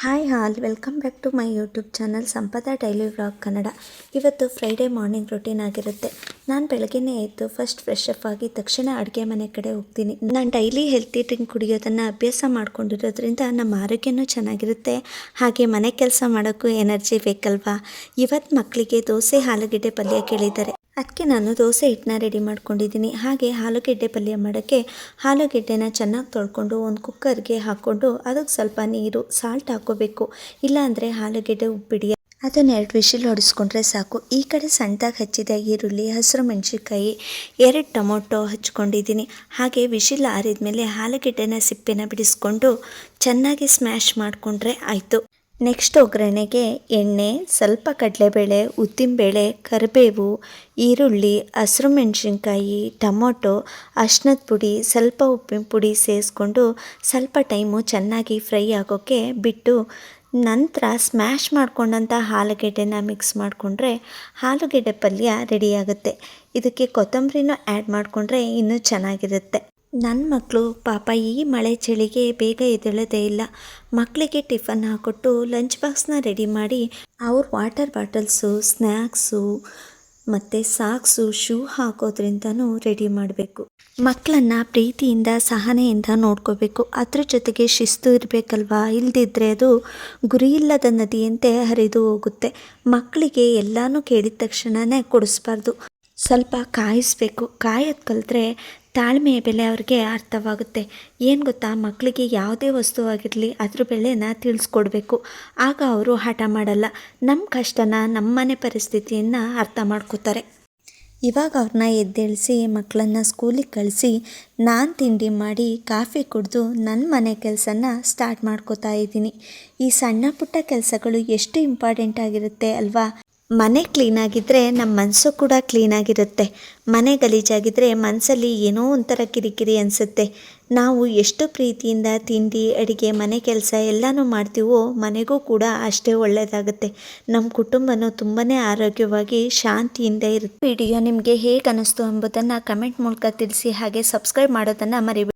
Hi all welcome back to my YouTube channel Sampada daily vlog Kannada. ಇವತ್ತು Friday morning routine ಆಗಿರುತ್ತೆ. ನಾನು ಬೆಳಗ್ಗೆನೇ ಎದ್ದು ಫಸ್ಟ್ ಫ್ರೆಶ್ ಅಪ್ ಆಗಿ ತಕ್ಷಣ ಅಡುಗೆ ಮನೆ ಕಡೆ ಹೋಗ್ತೀನಿ. ನಾನು ಡೈಲಿ ಹೆಲ್ತಿ ಡ್ರಿಂಕ್ ಕುಡಿಯೋದನ್ನು ಅಭ್ಯಾಸ ಮಾಡ್ಕೊಂಡಿರೋದ್ರಿಂದ ನಮ್ಮ ಆರೋಗ್ಯನೂ ಚೆನ್ನಾಗಿರುತ್ತೆ, ಹಾಗೆ ಮನೆ ಕೆಲಸ ಮಾಡೋಕ್ಕೂ ಎನರ್ಜಿ ಬೇಕಲ್ವಾ. ಇವತ್ತು ಮಕ್ಕಳಿಗೆ ದೋಸೆ ಆಲೂಗೆಡ್ಡೆ ಪಲ್ಯ ಕೇಳಿದ್ದಾರೆ, ಅದಕ್ಕೆ ನಾನು ದೋಸೆ ಹಿಟ್ಟನ್ನ ರೆಡಿ ಮಾಡ್ಕೊಂಡಿದ್ದೀನಿ. ಹಾಗೆ ಆಲೂಗೆಡ್ಡೆ ಪಲ್ಯ ಮಾಡೋಕ್ಕೆ ಆಲೂಗೆಡ್ಡೆನ ಚೆನ್ನಾಗಿ ತೊಳ್ಕೊಂಡು ಒಂದು ಕುಕ್ಕರ್ಗೆ ಹಾಕ್ಕೊಂಡು ಅದಕ್ಕೆ ಸ್ವಲ್ಪ ನೀರು ಸಾಲ್ಟ್ ಹಾಕ್ಕೋಬೇಕು, ಇಲ್ಲಾಂದರೆ ಆಲೂಗೆಡ್ಡೆ ಉಪ್ಪಿಡಿಯ ಅದನ್ನು 2 ವಿಷಿಲ್ ಹೊಡಿಸ್ಕೊಂಡ್ರೆ ಸಾಕು. ಈ ಕಡೆ ಸಣ್ಣದಾಗಿ ಹಚ್ಚಿದ ಈರುಳ್ಳಿ, ಹಸಿರು ಮೆಣಸಿನ್ಕಾಯಿ, 2 ಟೊಮೊಟೊ ಹಚ್ಕೊಂಡಿದ್ದೀನಿ. ಹಾಗೆ ವಿಷಿಲ್ ಆರಿದ್ಮೇಲೆ ಆಲೂಗೆಡ್ಡೆನ ಸಿಪ್ಪೆನ ಬಿಡಿಸ್ಕೊಂಡು ಚೆನ್ನಾಗಿ ಸ್ಮ್ಯಾಶ್ ಮಾಡಿಕೊಂಡ್ರೆ ಆಯಿತು. ನೆಕ್ಸ್ಟ್ ಒಗ್ಗರಣೆಗೆ ಎಣ್ಣೆ, ಸ್ವಲ್ಪ ಕಡಲೆಬೇಳೆ, ಉದ್ದಿನಬೇಳೆ, ಕರಿಬೇವು, ಈರುಳ್ಳಿ, ಹಸಿರು ಮೆಣಸಿನ್ಕಾಯಿ, ಟೊಮೊಟೊ, ಅರ್ಶಿನದ ಪುಡಿ, ಸ್ವಲ್ಪ ಉಪ್ಪಿನ ಪುಡಿ ಸೇರಿಸ್ಕೊಂಡು ಸ್ವಲ್ಪ ಟೈಮು ಚೆನ್ನಾಗಿ ಫ್ರೈ ಆಗೋಕ್ಕೆ ಬಿಟ್ಟು ನಂತರ ಸ್ಮ್ಯಾಶ್ ಮಾಡ್ಕೊಂಡಂಥ ಆಲೂಗೆಡ್ಡೆನ ಮಿಕ್ಸ್ ಮಾಡಿಕೊಂಡ್ರೆ ಆಲೂಗೆಡ್ಡೆ ಪಲ್ಯ ರೆಡಿಯಾಗುತ್ತೆ. ಇದಕ್ಕೆ ಕೊತ್ತಂಬರಿನೂ ಆ್ಯಡ್ ಮಾಡಿಕೊಂಡ್ರೆ ಇನ್ನೂ ಚೆನ್ನಾಗಿರುತ್ತೆ. ನನ್ನ ಮಕ್ಕಳು ಪಾಪ ಈ ಮಳೆ ಚಳಿಗೆ ಬೇಗ ಎದ್ದೇಳೋದೇ ಇಲ್ಲ. ಮಕ್ಕಳಿಗೆ ಟಿಫನ್ ಹಾಕ್ಕೊಟ್ಟು ಲಂಚ್ ಬಾಕ್ಸ್ನ ರೆಡಿ ಮಾಡಿ ಅವ್ರ ವಾಟರ್ ಬಾಟಲ್ಸು, ಸ್ನ್ಯಾಕ್ಸು ಮತ್ತು ಸಾಕ್ಸು, ಶೂ ಹಾಕೋದ್ರಿಂದನೂ ರೆಡಿ ಮಾಡಬೇಕು. ಮಕ್ಕಳನ್ನು ಪ್ರೀತಿಯಿಂದ ಸಹನೆಯಿಂದ ನೋಡ್ಕೋಬೇಕು. ಅದ್ರ ಜೊತೆಗೆ ಶಿಸ್ತು ಇರಬೇಕಲ್ವಾ, ಇಲ್ಲದಿದ್ದರೆ ಅದು ಗುರಿ ಇಲ್ಲದ ನದಿಯಂತೆ ಹರಿದು ಹೋಗುತ್ತೆ. ಮಕ್ಕಳಿಗೆ ಎಲ್ಲನೂ ಕೇಳಿದ ತಕ್ಷಣವೇ ಕೊಡಿಸ್ಬಾರ್ದು, ಸ್ವಲ್ಪ ಕಾಯಿಸ್ಬೇಕು. ಕಾಯೋದು ಕಲಿತ್ರೆ ತಾಳ್ಮೆಯ ಬೆಲೆ ಅವ್ರಿಗೆ ಅರ್ಥವಾಗುತ್ತೆ. ಏನು ಗೊತ್ತಾ, ಮಕ್ಕಳಿಗೆ ಯಾವುದೇ ವಸ್ತು ಆಗಿರಲಿ ಅದ್ರ ಬೆಲೆನ ತಿಳಿಸ್ಕೊಡ್ಬೇಕು, ಆಗ ಅವರು ಹಠ ಮಾಡಲ್ಲ. ನಮ್ಮ ಕಷ್ಟನ, ನಮ್ಮನೆ ಪರಿಸ್ಥಿತಿಯನ್ನು ಅರ್ಥ ಮಾಡ್ಕೋತಾರೆ. ಇವಾಗ ಅವ್ರನ್ನ ಎದ್ದೇಳಿಸಿ ಮಕ್ಕಳನ್ನು ಸ್ಕೂಲಿಗೆ ಕಳಿಸಿ ನಾನು ತಿಂಡಿ ಮಾಡಿ ಕಾಫಿ ಕುಡಿದು ನನ್ನ ಮನೆ ಕೆಲಸನ ಸ್ಟಾರ್ಟ್ ಮಾಡ್ಕೋತಾ ಇದ್ದೀನಿ. ಈ ಸಣ್ಣ ಪುಟ್ಟ ಕೆಲಸಗಳು ಎಷ್ಟು ಇಂಪಾರ್ಟೆಂಟ್ ಆಗಿರುತ್ತೆ ಅಲ್ವಾ. ಮನೆ ಕ್ಲೀನಾಗಿದ್ದರೆ ನಮ್ಮ ಮನಸ್ಸು ಕೂಡ ಕ್ಲೀನಾಗಿರುತ್ತೆ. ಮನೆ ಗಲೀಜಾಗಿದ್ದರೆ ಮನಸ್ಸಲ್ಲಿ ಏನೋ ಒಂಥರ ಕಿರಿಕಿರಿ ಅನಿಸುತ್ತೆ. ನಾವು ಎಷ್ಟು ಪ್ರೀತಿಯಿಂದ ತಿಂಡಿ, ಅಡುಗೆ, ಮನೆ ಕೆಲಸ ಎಲ್ಲನೂ ಮಾಡ್ತೀವೋ ಮನೆಗೂ ಕೂಡ ಅಷ್ಟೇ ಒಳ್ಳೆಯದಾಗುತ್ತೆ. ನಮ್ಮ ಕುಟುಂಬನೂ ತುಂಬಾ ಆರೋಗ್ಯವಾಗಿ ಶಾಂತಿಯಿಂದ ಇರುತ್ತೆ. ವಿಡಿಯೋ ನಿಮಗೆ ಹೇಗೆ ಅನ್ನಿಸ್ತು ಎಂಬುದನ್ನು ಕಮೆಂಟ್ ಮೂಲಕ ತಿಳಿಸಿ. ಹಾಗೆ ಸಬ್ಸ್ಕ್ರೈಬ್ ಮಾಡೋದನ್ನು ಮರಿಬೇಡಿ.